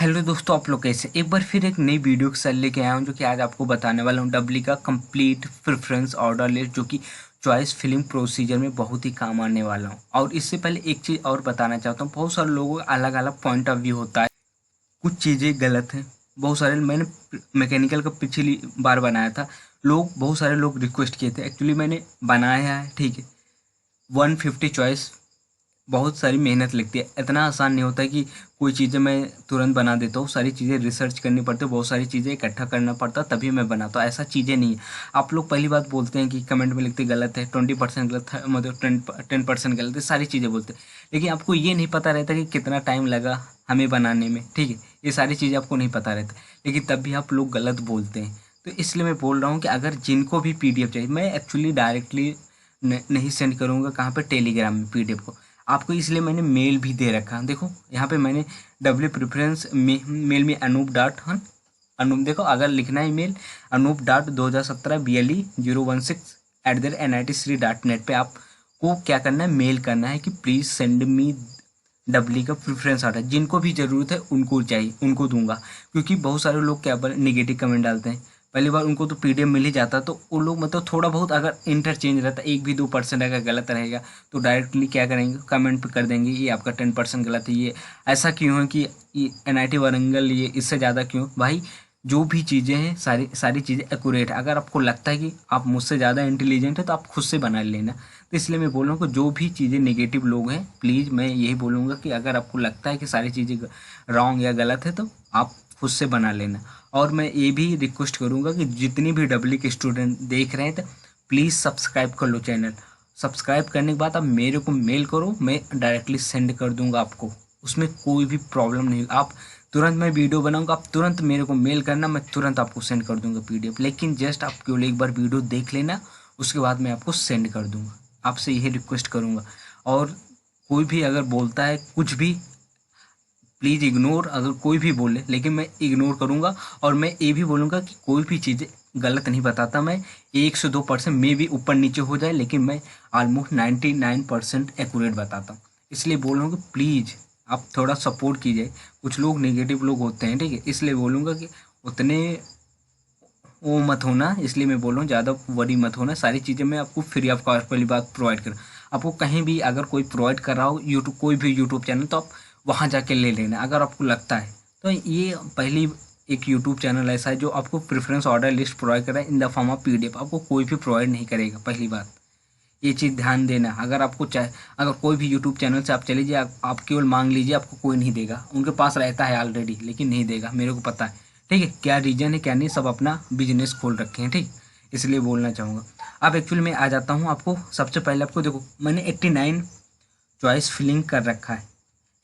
Hello दोस्तों, आप लोग कैसे। एक बार फिर एक नई वीडियो के साथ लेके आया हूँ जो कि आज आपको बताने वाला हूँ डब्ल्यू का कंप्लीट प्रेफरेंस ऑर्डर लिस्ट, जो कि चॉइस फिलिंग प्रोसीजर में बहुत ही काम आने वाला हूँ। और इससे पहले एक चीज़ और बताना चाहता हूँ, बहुत सारे लोगों का अलग अलग पॉइंट ऑफ व्यू होता है। कुछ चीज़ें गलत हैं। बहुत सारे मैंने मैकेनिकल का पिछली बार बनाया था, बहुत सारे लोग रिक्वेस्ट किए थे। एक्चुअली मैंने बनाया है, ठीक है। 150 चॉइस बहुत सारी मेहनत लगती है, इतना आसान नहीं होता है कि कोई चीज़ें मैं तुरंत बना देता हूँ। सारी चीज़ें रिसर्च करनी पड़ती है, बहुत सारी चीज़ें इकट्ठा करना पड़ता है, तभी मैं बनाता हूँ। ऐसा चीज़ें नहीं है। आप लोग पहली बात बोलते हैं कि कमेंट में लिखते गलत है, 20% गलत है, मतलब 10% गलत है, सारी चीज़ें बोलते हैं। लेकिन आपको ये नहीं पता रहता कि कितना टाइम लगा हमें बनाने में, ठीक है। ये सारी चीज़ें आपको नहीं पता रहता, लेकिन तब भी आप लोग गलत बोलते हैं। तो इसलिए मैं बोल रहा हूँ कि अगर जिनको भी पीडीएफ चाहिए, मैं एक्चुअली डायरेक्टली नहीं सेंड करूँगा। कहाँ पे? टेलीग्राम में पीडीएफ को आपको। इसलिए मैंने मेल भी दे रखा है। देखो यहाँ पे मैंने डब्ल्यू प्रेफरेंस मेल में अनूप डॉट अनूप, देखो अगर लिखना है ईमेल anup.2017BLE016@NIT3.net पे आपको क्या करना है, मेल करना है कि प्लीज़ सेंड मी डब्ल्यू का प्रेफरेंस ऑर्डर। जिनको भी ज़रूरत है उनको चाहिए, उनको दूंगा। क्योंकि बहुत सारे लोग क्या निगेटिव कमेंट डालते हैं। पहली बार उनको तो पीडीएफ मिल ही जाता, तो वो लोग मतलब थोड़ा बहुत अगर इंटरचेंज रहता, 1 भी 2% अगर गलत रहेगा तो डायरेक्टली क्या करेंगे, कमेंट पे कर देंगे ये आपका 10% गलत है, ये ऐसा क्यों है कि ये एनआईटी वारंगल ये इससे ज़्यादा क्यों। भाई जो भी चीज़ें हैं सारी सारी चीज़ें एक्यूरेट है। अगर आपको लगता है कि आप मुझसे ज़्यादा इंटेलिजेंट है तो आप खुद से बना लेना। तो इसलिए मैं बोल रहा हूँ कि जो भी चीज़ें नेगेटिव लोग हैं, प्लीज़ मैं यही बोलूँगा कि अगर आपको लगता है कि सारी चीज़ें रॉन्ग या गलत है तो आप खुद से बना लेना। और मैं ये भी रिक्वेस्ट करूँगा कि जितनी भी डब्ल्यू के स्टूडेंट देख रहे हैं तो प्लीज़ सब्सक्राइब कर लो चैनल। सब्सक्राइब करने के बाद आप मेरे को मेल करो, मैं डायरेक्टली सेंड कर दूँगा आपको। उसमें कोई भी प्रॉब्लम नहीं। आप तुरंत मैं वीडियो बनाऊंगा, आप तुरंत मेरे को मेल करना, मैं तुरंत आपको सेंड कर दूंगा पीडीएफ। लेकिन जस्ट आप केवल एक बार वीडियो देख लेना, उसके बाद मैं आपको सेंड कर दूंगा। आपसे यही रिक्वेस्ट करूंगा। और कोई भी अगर बोलता है कुछ भी, प्लीज़ इग्नोर। अगर कोई भी बोले, लेकिन मैं इग्नोर करूंगा। और मैं ये भी बोलूँगा कि कोई भी चीज़ें गलत नहीं बताता मैं। 1 से 2% में भी ऊपर नीचे हो जाए, लेकिन मैं ऑलमोस्ट 99% एक्यूरेट बताता हूँ। इसलिए बोल रहा हूँ कि प्लीज़ आप थोड़ा सपोर्ट कीजिए। कुछ लोग नेगेटिव लोग होते हैं, ठीक है। इसलिए बोलूँगा कि उतने वो मत होना। इसलिए मैं बोल रहा हूँ ज़्यादा वरी मत होना। सारी चीज़ें मैं आपको फ्री ऑफ कॉस्ट वाली बात प्रोवाइड कर, आपको कहीं भी अगर कोई प्रोवाइड कर रहा हो यूट्यूब, कोई भी यूट्यूब चैनल, तो आप वहाँ जाके ले लेना अगर आपको लगता है। तो ये पहली एक यूट्यूब चैनल ऐसा है जो आपको प्रेफरेंस ऑर्डर लिस्ट प्रोवाइड कर रहा है in the form of PDF. आपको कोई भी प्रोवाइड नहीं करेगा, पहली बात ये चीज़ ध्यान देना। अगर आपको चाहे, अगर कोई भी यूट्यूब चैनल से आप चले जाइए, आप केवल मांग लीजिए, आपको कोई नहीं देगा। उनके पास रहता है ऑलरेडी, लेकिन नहीं देगा, मेरे को पता है, ठीक है। क्या रीजन है क्या नहीं, सब अपना बिजनेस खोल रखे हैं, ठीक। इसलिए बोलना चाहूँगा। अब एक्चुअली मैं आ जाता हूँ आपको। सबसे पहले आपको देखो, मैंने 89 चॉइस फिलिंग कर रखा है।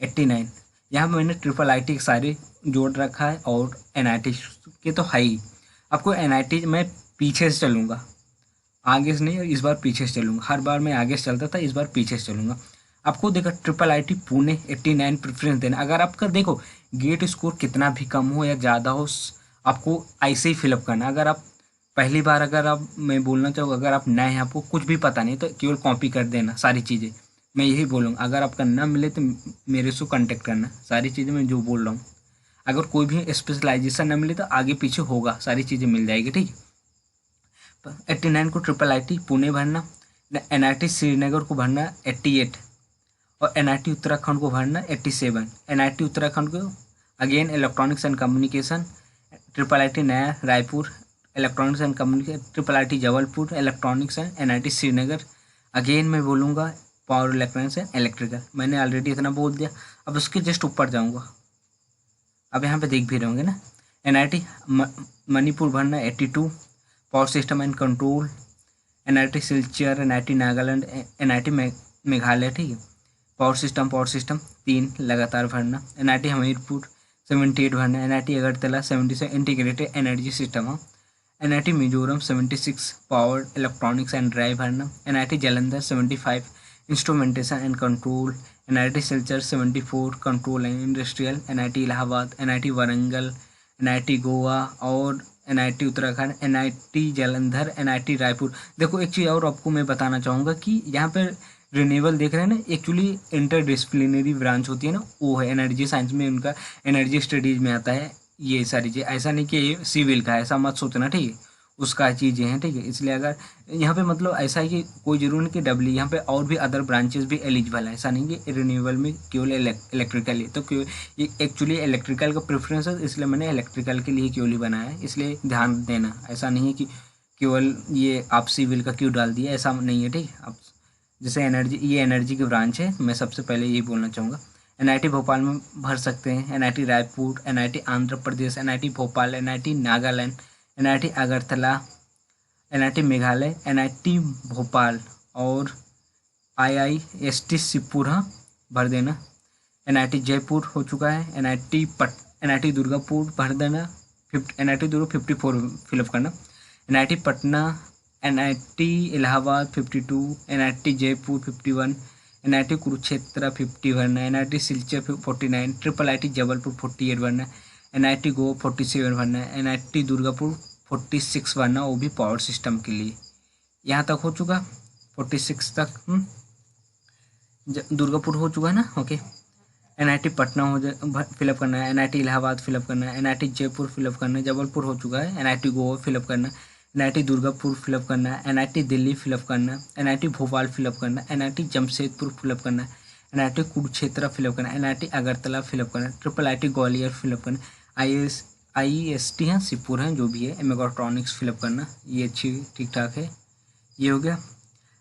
89 यहाँ पर मैंने ट्रिपल आई टी के सारे जोड़ रखा है, और एन आई टी के तो है ही। आपको एन आई टी मैं पीछे से चलूँगा, आगे से नहीं। इस बार पीछे से चलूँगा। हर बार मैं आगे से चलता था, इस बार पीछे से चलूँगा। आपको देखो triple I T Pune 89 preference देना। अगर आपका देखो गेट स्कोर कितना भी कम हो या ज़्यादा हो, आपको ऐसे ही फिलअप करना। अगर आप पहली बार, अगर आप, मैं बोलना चाहूँगा, अगर आप नए हैं, आपको कुछ भी पता नहीं, तो केवल कॉपी कर देना सारी चीज़ें। मैं यही बोलूँगा। अगर आपका ना मिले तो मेरे से कांटेक्ट करना। सारी चीज़ें मैं जो बोल रहा हूँ, अगर कोई भी स्पेशलाइजेशन ना मिले तो आगे पीछे होगा, सारी चीज़ें मिल जाएगी, ठीक है। 89 को ट्रिपल आई टी पुणे भरना, एन आई टी श्रीनगर को भरना 88, और एन आई टी उत्तराखंड को भरना 87। एन आई टी उत्तराखंड को again electronics and communication, triple I T Naya Raipur electronics and communication, triple I T Jabalpur electronics and N I T Srinagar. Again मैं बोलूँगा power electronics and electrical. मैंने already इतना बोल दिया। अब उसके जस्ट ऊपर जाऊँगा। अब यहाँ पे देख भी रहोगे ना, एन आई टी मणिपुर भरना 82, power system and control N I T Silchar, N I T Nagaland, N I T Meghalaya, ठीक है। पावर सिस्टम 3 लगातार भरना। एन आई टी हमीरपुर 78 भरना। N I T Agartala 77 integrated energy system. N I T Mizoram 76 power electronics and drive भरना। N I T Jalandhar 75 instrumentation and control. N I T Silchar 74 control and industrial. N I T Allahabad, N I T Warangal, N I T Goa, और N I T Uttarakhand, N I T Jalandhar, N I T Raipur. देखो एक चीज़ और आपको मैं बताना चाहूँगा कि यहाँ पर रिन्यूएबल देख रहे हैं ना, एक्चुअली इंटरडिसिप्लिनरी ब्रांच होती है ना, वो है एनर्जी साइंस में, उनका एनर्जी स्टडीज में आता है ये सारी चीज़। ऐसा नहीं कि ये सिविल का है, ऐसा मत सोचना, ठीक है, उसका चीज़ें हैं, ठीक है। इसलिए अगर यहाँ पे मतलब ऐसा है कि कोई जरूरी नहीं कि डब्ल्यू, यहाँ पे और भी अदर ब्रांचेस भी एलिजिबल है, ऐसा नहीं कि रिन्यूएबल में केवल इलेक्ट्रिकल है। तो क्यों ये एक्चुअली इलेक्ट्रिकल का प्रेफरेंस है, इसलिए मैंने इलेक्ट्रिकल के लिए केवल ही बनाया है, इसलिए ध्यान देना। ऐसा नहीं है कि केवल ये आप सिविल का क्यों डाल दिया, ऐसा नहीं है, ठीक है। आप जैसे एनर्जी, ये एनर्जी की ब्रांच है, मैं सबसे पहले यही बोलना चाहूँगा। एनआईटी भोपाल में भर सकते हैं, NIT Raipur, NIT Andhra Pradesh, NIT Bhopal, NIT Nagaland, NIT Agartala, NIT Meghalaya, NIT Bhopal और आईआईएसटी शिवपुर, हाँ भर देना। एनआईटी जयपुर हो चुका है, एनआईटी दुर्गापुर भर देना, एनआईटी दुर्गा 54 फिलअप करना, NIT Patna, NIT Allahabad 52, NIT Jaipur 51, NIT Kurukshetra 50 भरना, NIT Silchar 49, triple IT Jabalpur 48 भरना, एनआईटी गोवा 47 भरना, एनआईटी दुर्गापुर 46 भरना, वो भी पावर सिस्टम के लिए। यहाँ तक हो चुका 46 तक, दुर्गापुर हो चुका है ना, ओके। एनआईटी पटना हो जाए फिलअप करना है, एनआईटी इलाहाबाद फिलअप करना है, एनआईटी जयपुर फिलअप करना है, जबलपुर हो चुका है, एनआईटी गोवा फिलअप करना है, एनआईटी दुर्गापुर फिलअप करना है, एनआईटी दिल्ली फिलअप करना है, एनआईटी भोपाल फिलअप करना है, एनआईटी जमशेदपुर फिलअप करना है, एनआईटी कुरुक्षेत्र फिलअप करना है, एनआईटी अगरतला फिलअप करना है, ट्रिपल आईटी ग्वालियर फिलअप करना है, आईईएसटी हैं शिवपुर हैं जो भी है, मेगाट्रॉनिक्स फिलअप करना, ये अच्छी ठीक ठाक है, ये हो गया।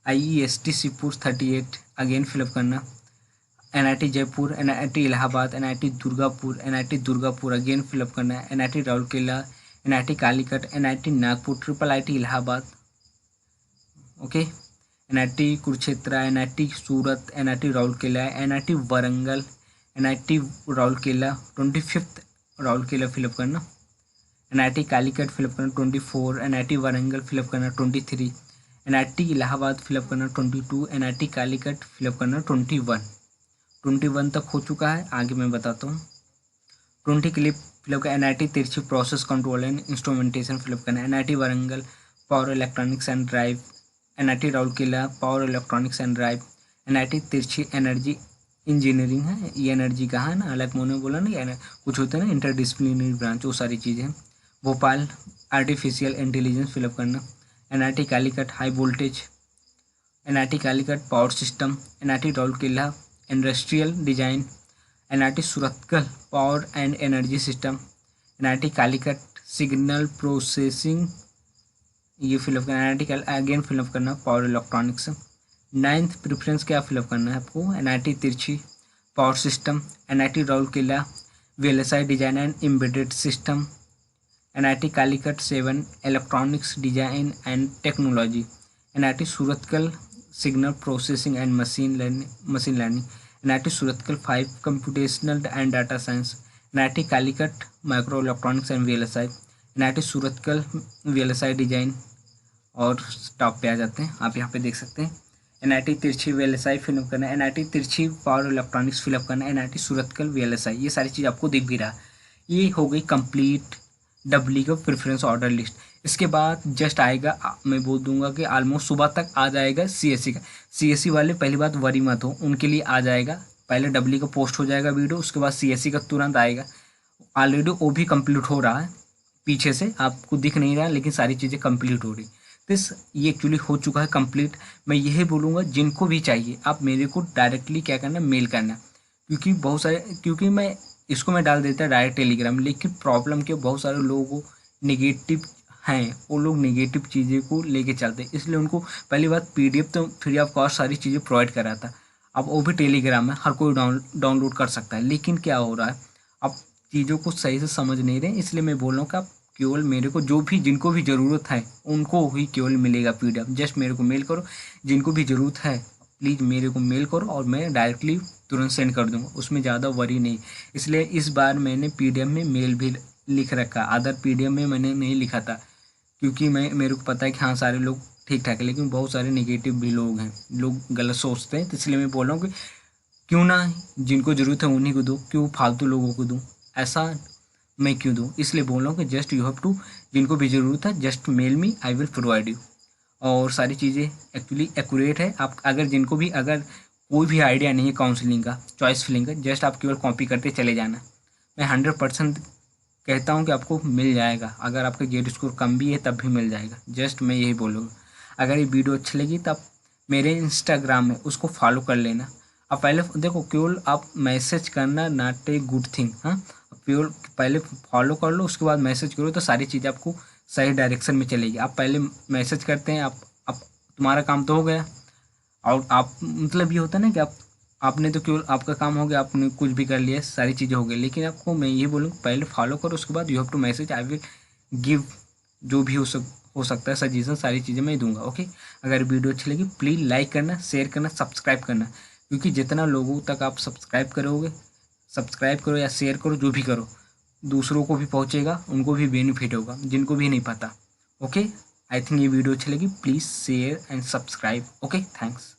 आईईएसटी शिवपुर 38 अगेन फिलअप करना, NIT Jaipur, NIT Allahabad, NIT Durgapur again fill up करना है, NIT Rourkela, NIT Calicut, NIT Nagpur, triple IT Allahabad, okay, NIT Kurukshetra, NIT Surat, NIT Rourkela, NIT Warangal, NIT Rourkela 25 Rourkela fill up करना, एनआईटी कालीकट फिलअप करना 24, एनआईटी वारंगल फिलअप करना 23, एनआईटी इलाहाबाद फिलअप करना 22, एनआईटी कालीकट फिलअप करना 21 तक हो चुका है। आगे मैं बताता हूँ। 20 के लिए फिलअप का NIT Trichy process control and instrumentation fill up करना, NIT Warangal power electronics and drive, NIT Rourkela power electronics and drive, NIT Trichy energy engineering है, ये एनर्जी कहाँ है ना, अलग मैंने बोला ना, कुछ होता है ना इंटरडिसिप्लिनरी ब्रांच, वो सारी चीज़ें। भोपाल आर्टिफिशियल इंटेलिजेंस फिलअप करना, NIT Calicut high voltage, NIT Calicut power system, NIT Rourkela industrial design, NIT Surathkal power and energy system, NIT Calicut signal processing, ये फिलअप करना, एनआईटी अगेन फिलअप करना पावर इलेक्ट्रॉनिक्स। 9th प्रेफरेंस क्या फिलअप करना है आपको, एनआईटी तिरछी power system, NIT Rourkela VLSI design and embedded system, NIT Calicut 7 electronics design and technology, NIT Surathkal signal processing and machine learning, NIT Surathkal 5 computational and data science, NIT Calicut micro electronics and VLSI, NIT Surathkal VLSI design. और top पे आ जाते हैं, आप यहाँ पे देख सकते हैं, एनआईटी तिरछी वीएलएसआई फिलअप करना, एनआईटी तिरछी पावर इलेक्ट्रॉनिक्स फिलअप करना, एनआईटी सूरतकल वीएलएसआई, ये सारी चीज़ आपको दिख भी रहा। ये हो गई कंप्लीट डब्ल्यू का प्रेफरेंस ऑर्डर लिस्ट। इसके बाद जस्ट आएगा, मैं बोल दूंगा कि ऑलमोस्ट सुबह तक आ जाएगा सीएससी का। सीएससी वाले पहली बात वरी मत हो, उनके लिए आ जाएगा, पहले डब्ल्यू का पोस्ट हो जाएगा वीडियो, उसके बाद सीएससी का तुरंत आएगा। ऑलरेडी वो भी कंप्लीट हो रहा है, पीछे से आपको दिख नहीं रहा, लेकिन सारी चीज़ें कंप्लीट हो रही। तो ये एक्चुअली हो चुका है कंप्लीट। मैं यही बोलूँगा जिनको भी चाहिए आप मेरे को डायरेक्टली क्या करना, मेल करना, क्योंकि मैं इसको मैं डाल देता डायरेक्ट टेलीग्राम, लेकिन प्रॉब्लम क्या, बहुत सारे लोगों नेगेटिव हैं, वो लोग नेगेटिव चीज़ें को लेके चलते हैं, इसलिए उनको पहली बात पीडीएफ तो फ्री ऑफ कॉस्ट सारी चीज़ें प्रोवाइड कराता। अब वो भी टेलीग्राम में हर कोई डाउनलोड कर सकता है, लेकिन क्या हो रहा है, अब चीज़ों को सही से समझ नहीं रहे, इसलिए मैं बोल रहा हूँ कि आप केवल मेरे को जिनको भी ज़रूरत है उनको ही केवल मिलेगा पीडीएफ। जस्ट मेरे को मेल करो, जिनको भी ज़रूरत है प्लीज़ मेरे को मेल करो और मैं डायरेक्टली तुरंत सेंड कर दूंगा, उसमें ज़्यादा वरी नहीं। इसलिए इस बार मैंने पीडीएफ में मेल भी लिख रखा, अदर पीडीएफ में मैंने नहीं लिखा था, क्योंकि मेरे को पता है कि हाँ सारे लोग ठीक ठाक है, लेकिन बहुत सारे नेगेटिव भी लोग हैं, लोग गलत सोचते हैं। तो इसलिए मैं बोल रहा हूँ कि क्यों ना जिनको ज़रूरत है उन्हीं को दूँ, क्यों फालतू लोगों को दूँ, ऐसा मैं क्यों दूँ। इसलिए बोल रहा हूँ कि जस्ट यू हैव टू, जिनको भी ज़रूरत है just mail me, I will provide you. और सारी चीज़ें एक्चुअली एक्यूरेट है। आप अगर जिनको भी अगर कोई भी आइडिया नहीं है काउंसलिंग का, चॉइस फिलिंग का, जस्ट आप केवल कॉपी करते चले जाना। मैं 100% कहता हूँ कि आपको मिल जाएगा। अगर आपका जेड स्कोर कम भी है तब भी मिल जाएगा। जस्ट मैं यही बोलूँगा। अगर ये वीडियो अच्छी लगी तो आप मेरे इंस्टाग्राम में उसको फॉलो कर लेना। अब पहले देखो, केवल आप मैसेज करना नॉट ए गुड थिंग। हाँ, केवल पहले फॉलो कर लो, उसके बाद मैसेज करो तो सारी चीज़ें आपको सही डायरेक्शन में चलेगी। आप पहले मैसेज करते हैं, आप तुम्हारा काम तो हो गया, और आप मतलब ये होता है ना कि आपने तो केवल आपका काम हो गया, आपने कुछ भी कर लिया, सारी चीज़ें हो गई। लेकिन आपको मैं ये बोलूँगा पहले फॉलो करो, उसके बाद you have to message, I will give जो भी हो सकता है सजेशन, सारी चीज़ें मैं दूंगा। ओके, अगर वीडियो अच्छी लगी प्लीज़ लाइक करना, शेयर करना, सब्सक्राइब करना, क्योंकि जितना लोगों तक आप सब्सक्राइब करोगे, सब्सक्राइब करो या शेयर करो, जो भी करो, दूसरों को भी पहुँचेगा, उनको भी बेनिफिट होगा, जिनको भी नहीं पता। ओके, आई थिंक ये वीडियो अच्छी लगी, please share and subscribe. Okay, thanks.